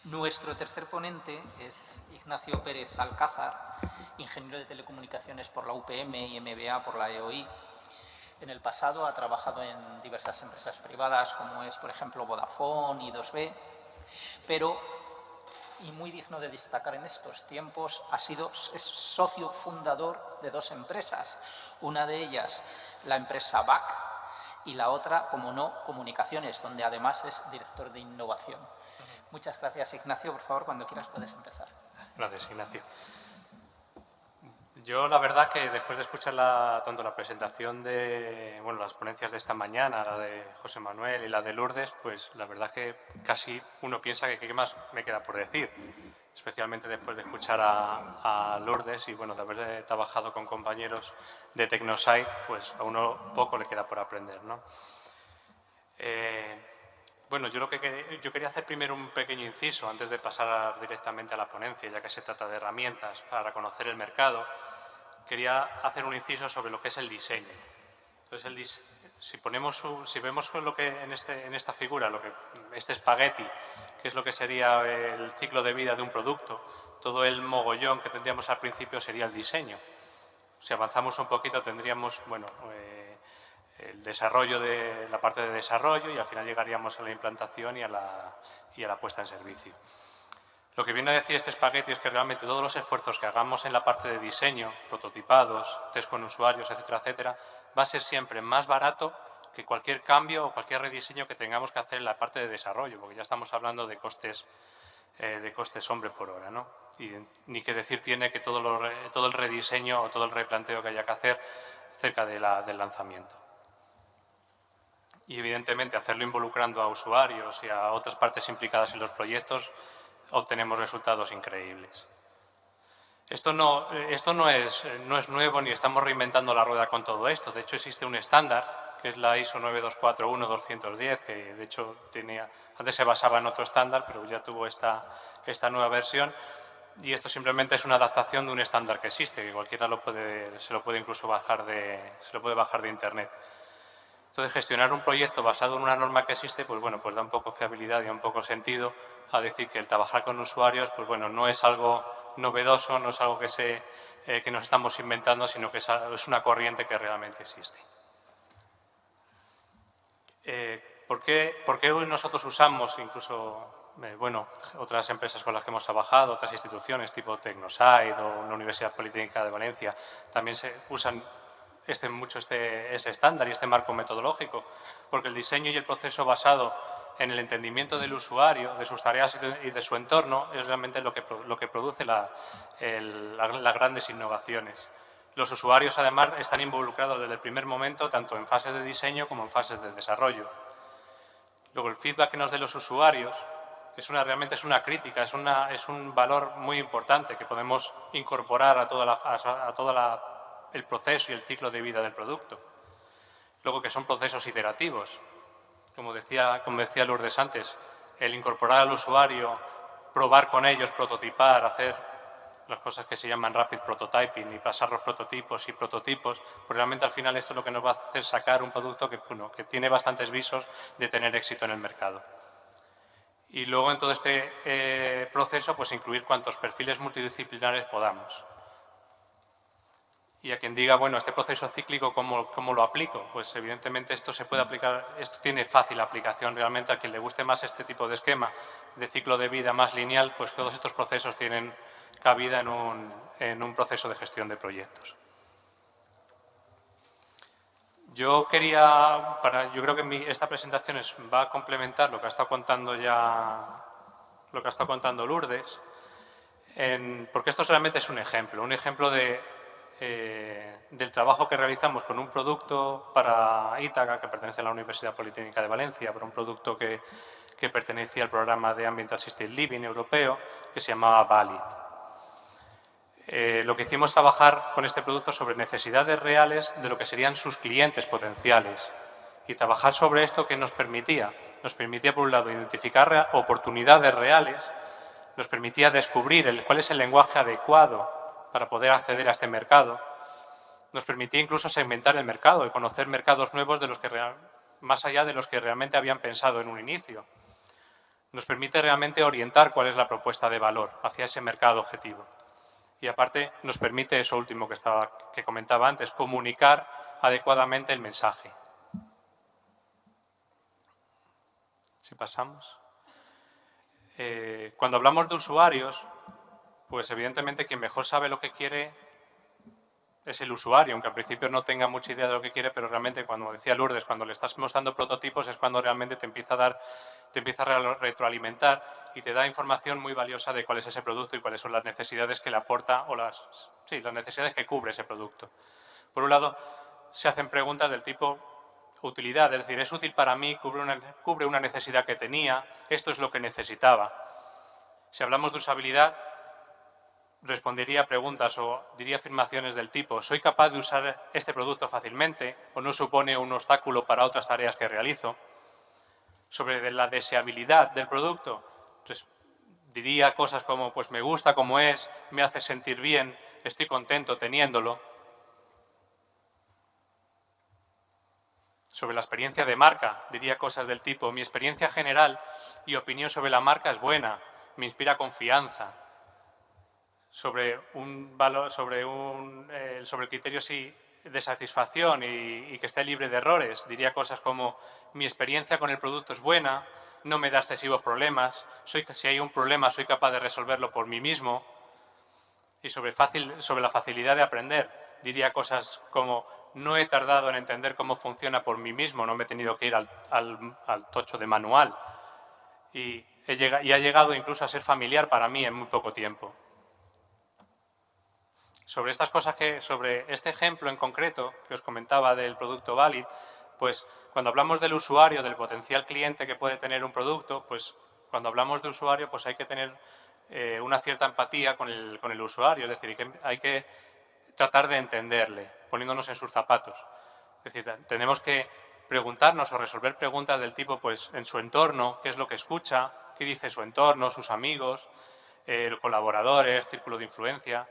Nuestro tercer ponente es Ignacio Pérez Alcázar, ingeniero de telecomunicaciones por la UPM y MBA por la EOI. En el pasado ha trabajado en diversas empresas privadas, como es, por ejemplo, Vodafone y 2B, pero, y muy digno de destacar en estos tiempos, es socio fundador de dos empresas. Una de ellas, la empresa BAC, y la otra, como no, Comunicaciones, donde además es director de innovación. Muchas gracias, Ignacio. Por favor, cuando quieras puedes empezar. Gracias, Ignacio. Yo, la verdad, que después de escuchar tanto la presentación de las ponencias de esta mañana, la de José Manuel y la de Lourdes, pues la verdad que casi uno piensa que qué más me queda por decir, especialmente después de escuchar a Lourdes y, de haber trabajado con compañeros de Tecnosite, pues a uno poco le queda por aprender, ¿no? Yo quería hacer primero un pequeño inciso antes de pasar directamente a la ponencia, ya que se trata de herramientas para conocer el mercado. Quería hacer un inciso sobre lo que es el diseño. Entonces, si vemos lo que en esta figura, este espagueti, que es lo que sería el ciclo de vida de un producto, todo el mogollón que tendríamos al principio sería el diseño. Si avanzamos un poquito tendríamos, el desarrollo de la parte de desarrollo y al final llegaríamos a la implantación y a la puesta en servicio. Lo que viene a decir este espagueti es que realmente todos los esfuerzos que hagamos en la parte de diseño, prototipados, test con usuarios, etcétera, etcétera, va a ser siempre más barato que cualquier cambio o cualquier rediseño que tengamos que hacer en la parte de desarrollo, porque ya estamos hablando de costes hombre por hora, ¿no? Y ni que decir tiene que todo el rediseño o todo el replanteo que haya que hacer cerca del lanzamiento. Y, evidentemente, hacerlo involucrando a usuarios y a otras partes implicadas en los proyectos, obtenemos resultados increíbles. Esto no es nuevo ni estamos reinventando la rueda con todo esto. De hecho, existe un estándar, que es la ISO 9241-210, que de hecho antes se basaba en otro estándar, pero ya tuvo esta nueva versión. Y esto simplemente es una adaptación de un estándar que existe, que cualquiera se lo puede incluso bajar de Internet. Entonces, gestionar un proyecto basado en una norma que existe, pues da un poco fiabilidad y un poco sentido a decir que el trabajar con usuarios, no es algo novedoso, no es algo que nos estamos inventando, sino que es una corriente que realmente existe. ¿Por qué hoy nosotros usamos, incluso otras empresas con las que hemos trabajado, otras instituciones tipo Tecnosite o la Universidad Politécnica de Valencia, también se usan mucho este estándar y este marco metodológico? Porque el diseño y el proceso basado en el entendimiento del usuario, de sus tareas y de su entorno, es realmente lo que produce las grandes innovaciones. Los usuarios, además, están involucrados desde el primer momento, tanto en fases de diseño como en fases de desarrollo. Luego, el feedback que nos den los usuarios realmente es una crítica, es un valor muy importante que podemos incorporar a todo el proceso y el ciclo de vida del producto. Luego, que son procesos iterativos. Como decía Lourdes antes, el incorporar al usuario, probar con ellos, prototipar, hacer las cosas que se llaman rapid prototyping y pasar los prototipos y prototipos, pues realmente al final esto es lo que nos va a hacer sacar un producto que tiene bastantes visos de tener éxito en el mercado. Y luego en todo este proceso, pues incluir cuantos perfiles multidisciplinares podamos. Y a quien diga, este proceso cíclico, ¿cómo lo aplico? Pues evidentemente esto se puede aplicar, esto tiene fácil aplicación realmente. A quien le guste más este tipo de esquema de ciclo de vida más lineal, pues todos estos procesos tienen cabida en un proceso de gestión de proyectos. Yo creo que esta presentación va a complementar lo que ha estado contando Lourdes, porque esto realmente es un ejemplo del trabajo que realizamos con un producto para Ítaca, que pertenece a la Universidad Politécnica de Valencia, para un producto que pertenecía al programa de Ambient Assisted Living europeo, que se llamaba Valid. Lo que hicimos es trabajar con este producto sobre necesidades reales de lo que serían sus clientes potenciales y trabajar sobre esto que nos permitía, por un lado, identificar oportunidades reales, nos permitía descubrir cuál es el lenguaje adecuado para poder acceder a este mercado, nos permitía incluso segmentar el mercado y conocer mercados nuevos más allá de los que realmente habían pensado en un inicio. nos permite realmente orientar cuál es la propuesta de valor hacia ese mercado objetivo. Y aparte nos permite, eso último que comentaba antes, comunicar adecuadamente el mensaje. Si pasamos. Cuando hablamos de usuarios, pues evidentemente quien mejor sabe lo que quiere es el usuario, aunque al principio no tenga mucha idea de lo que quiere, pero realmente, como decía Lourdes, cuando le estás mostrando prototipos es cuando realmente te empieza a retroalimentar y te da información muy valiosa de cuál es ese producto y cuáles son las necesidades que le aporta o las necesidades que cubre ese producto. Por un lado, se hacen preguntas del tipo utilidad, es decir, ¿es útil para mí? ¿Cubre una necesidad que tenía? ¿Esto es lo que necesitaba? Si hablamos de usabilidad, respondería preguntas o diría afirmaciones del tipo ¿soy capaz de usar este producto fácilmente o no supone un obstáculo para otras tareas que realizo? Sobre la deseabilidad del producto, pues diría cosas como pues me gusta como es, me hace sentir bien, estoy contento teniéndolo. Sobre la experiencia de marca, diría cosas del tipo mi experiencia general y opinión sobre la marca es buena, me inspira confianza. Sobre el criterio de satisfacción y que esté libre de errores. Diría cosas como mi experiencia con el producto es buena, no me da excesivos problemas, si hay un problema soy capaz de resolverlo por mí mismo. Y sobre la facilidad de aprender, diría cosas como no he tardado en entender cómo funciona por mí mismo, no me he tenido que ir al tocho de manual. Y ha llegado incluso a ser familiar para mí en muy poco tiempo. Sobre estas cosas sobre este ejemplo en concreto que os comentaba del producto Valid, pues cuando hablamos del usuario, del potencial cliente que puede tener un producto, pues cuando hablamos de usuario, pues hay que tener una cierta empatía con el usuario, es decir, hay que tratar de entenderle, poniéndonos en sus zapatos. Es decir, tenemos que preguntarnos o resolver preguntas del tipo, pues en su entorno, qué es lo que escucha, qué dice su entorno, sus amigos, colaboradores, círculo de influencia.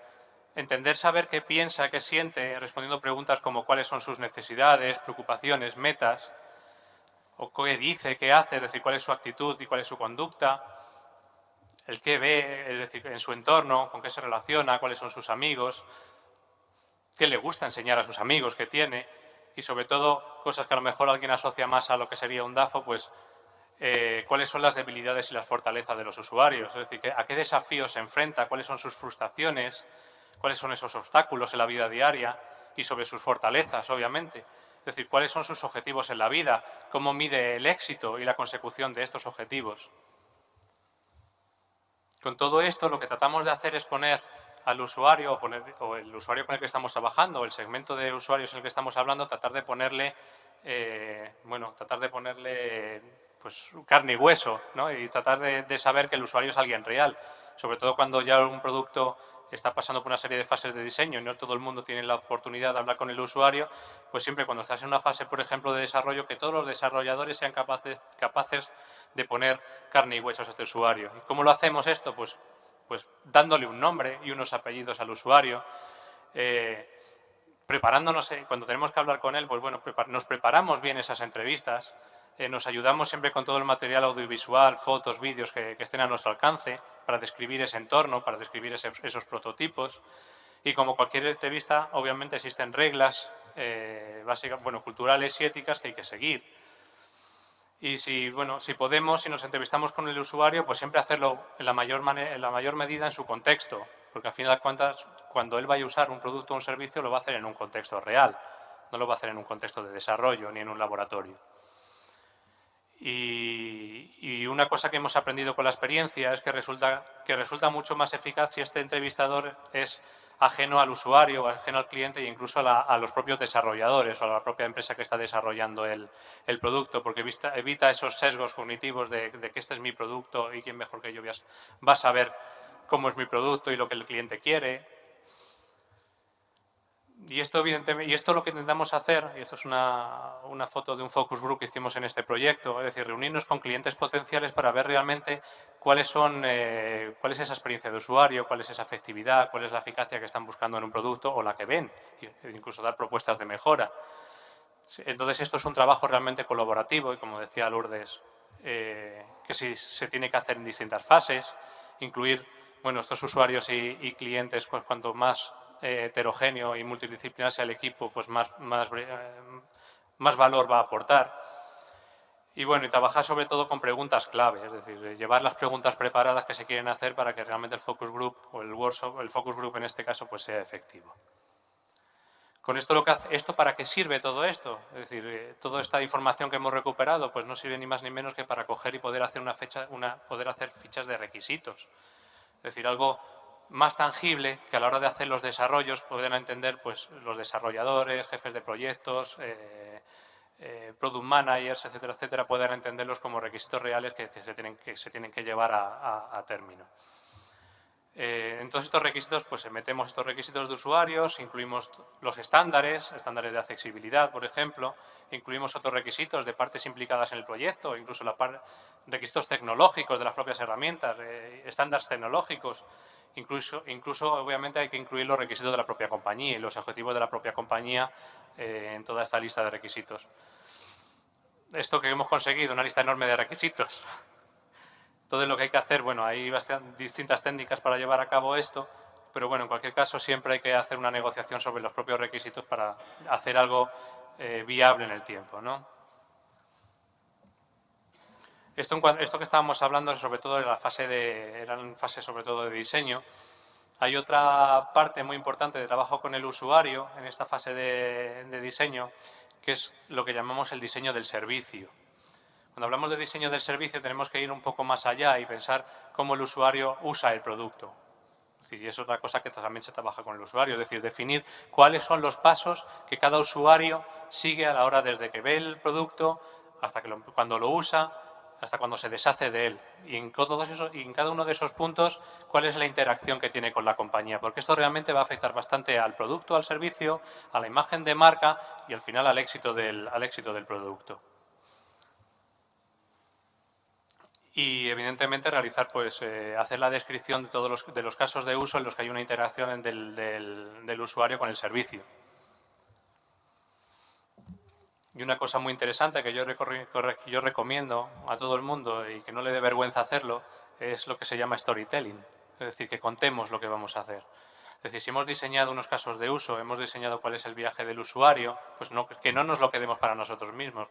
Entender, saber qué piensa, qué siente, respondiendo preguntas como cuáles son sus necesidades, preocupaciones, metas, o qué dice, qué hace, es decir, cuál es su actitud y cuál es su conducta, el qué ve, es decir, en su entorno, con qué se relaciona, cuáles son sus amigos, qué le gusta enseñar a sus amigos, qué tiene, y sobre todo, cosas que a lo mejor alguien asocia más a lo que sería un DAFO, pues cuáles son las debilidades y las fortalezas de los usuarios, es decir, a qué desafíos se enfrenta, cuáles son sus frustraciones, cuáles son esos obstáculos en la vida diaria y sobre sus fortalezas, obviamente. Es decir, cuáles son sus objetivos en la vida, cómo mide el éxito y la consecución de estos objetivos. Con todo esto, lo que tratamos de hacer es poner al usuario o el usuario con el que estamos trabajando o el segmento de usuarios en el que estamos hablando, tratar de ponerle, pues, carne y hueso, ¿no? Y tratar de saber que el usuario es alguien real, sobre todo cuando ya un producto está pasando por una serie de fases de diseño y no todo el mundo tiene la oportunidad de hablar con el usuario, pues siempre cuando estás en una fase, por ejemplo, de desarrollo, que todos los desarrolladores sean capaces de poner carne y huesos a este usuario. ¿Y cómo lo hacemos esto? Pues dándole un nombre y unos apellidos al usuario, preparándonos, cuando tenemos que hablar con él, pues bueno, nos preparamos bien esas entrevistas, nos ayudamos siempre con todo el material audiovisual, fotos, vídeos que estén a nuestro alcance para describir ese entorno, para describir esos prototipos. Y como cualquier entrevista, obviamente existen reglas culturales y éticas que hay que seguir. Y si podemos, si nos entrevistamos con el usuario, pues siempre hacerlo en la mayor medida en su contexto, porque al final de cuentas, cuando él vaya a usar un producto o un servicio, lo va a hacer en un contexto real, no lo va a hacer en un contexto de desarrollo ni en un laboratorio. Y una cosa que hemos aprendido con la experiencia es que resulta mucho más eficaz si este entrevistador es ajeno al usuario, ajeno al cliente e incluso a los propios desarrolladores o a la propia empresa que está desarrollando el producto, porque evita esos sesgos cognitivos de que este es mi producto y quién mejor que yo va a saber cómo es mi producto y lo que el cliente quiere. Y esto, evidentemente, lo que intentamos hacer, y esto es una foto de un focus group que hicimos en este proyecto, es decir, reunirnos con clientes potenciales para ver realmente cuál es esa experiencia de usuario, cuál es esa efectividad, cuál es la eficacia que están buscando en un producto o la que ven, e incluso dar propuestas de mejora. Entonces, esto es un trabajo realmente colaborativo y, como decía Lourdes, que se tiene que hacer en distintas fases, incluir estos usuarios y clientes, pues cuanto más heterogéneo y multidisciplinar sea el equipo, pues más valor va a aportar. Y y trabajar sobre todo con preguntas clave, es decir, llevar las preguntas preparadas que se quieren hacer para que realmente el focus group o el workshop, el focus group en este caso, pues sea efectivo. Con esto ¿esto para qué sirve todo esto? Es decir, toda esta información que hemos recuperado, pues no sirve ni más ni menos que para coger y poder hacer poder hacer fichas de requisitos. Es decir, algo más tangible que a la hora de hacer los desarrollos puedan entender pues los desarrolladores, jefes de proyectos, product managers, etcétera, etcétera, puedan entenderlos como requisitos reales que se tienen que llevar a término. En todos estos requisitos, pues metemos estos requisitos de usuarios, incluimos los estándares de accesibilidad, por ejemplo, incluimos otros requisitos de partes implicadas en el proyecto, incluso requisitos tecnológicos de las propias herramientas, estándares tecnológicos, incluso obviamente hay que incluir los requisitos de la propia compañía y los objetivos de la propia compañía en toda esta lista de requisitos. Esto que hemos conseguido, una lista enorme de requisitos. Entonces, lo que hay que hacer, hay distintas técnicas para llevar a cabo esto, pero en cualquier caso siempre hay que hacer una negociación sobre los propios requisitos para hacer algo viable en el tiempo, ¿no? Esto que estábamos hablando sobre todo eran fases sobre todo de diseño. Hay otra parte muy importante de trabajo con el usuario en esta fase de diseño, que es lo que llamamos el diseño del servicio. Cuando hablamos de diseño del servicio tenemos que ir un poco más allá y pensar cómo el usuario usa el producto. Es decir, y es otra cosa que también se trabaja con el usuario, es decir, definir cuáles son los pasos que cada usuario sigue a la hora desde que ve el producto hasta cuando lo usa, hasta cuando se deshace de él. Y en cada uno de esos puntos, cuál es la interacción que tiene con la compañía. Porque esto realmente va a afectar bastante al producto, al servicio, a la imagen de marca y al final al éxito del producto. Y evidentemente realizar, hacer la descripción de todos los casos de uso en los que hay una interacción del usuario con el servicio. Y una cosa muy interesante que yo recomiendo a todo el mundo y que no le dé vergüenza hacerlo es lo que se llama storytelling, es decir, que contemos lo que vamos a hacer. Es decir, si hemos diseñado unos casos de uso, hemos diseñado cuál es el viaje del usuario, pues que no nos lo quedemos para nosotros mismos.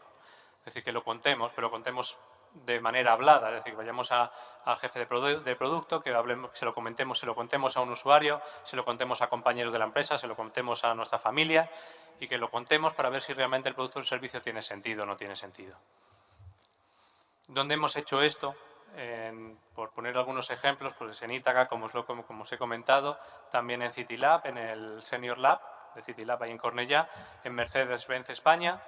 Es decir, que lo contemos, pero contemos de manera hablada, es decir, que vayamos al jefe de producto, que se lo contemos a un usuario, se lo contemos a compañeros de la empresa, se lo contemos a nuestra familia y que lo contemos para ver si realmente el producto o el servicio tiene sentido o no tiene sentido. ¿Dónde hemos hecho esto? Por poner algunos ejemplos, pues en Ítaca, como os he comentado, también en CityLab, en el Senior Lab de CityLab ahí en Cornellá, en Mercedes-Benz España,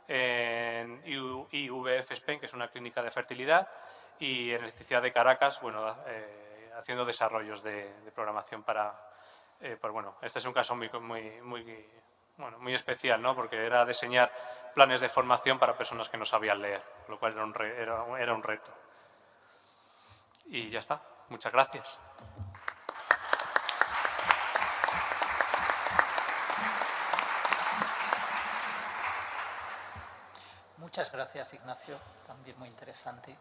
en IVF Spain, que es una clínica de fertilidad, y en Electricidad de Caracas, haciendo desarrollos de programación para... este es un caso muy especial, ¿no? Porque era diseñar planes de formación para personas que no sabían leer, lo cual era un reto. Y ya está. Muchas gracias. Muchas gracias, Ignacio. También muy interesante.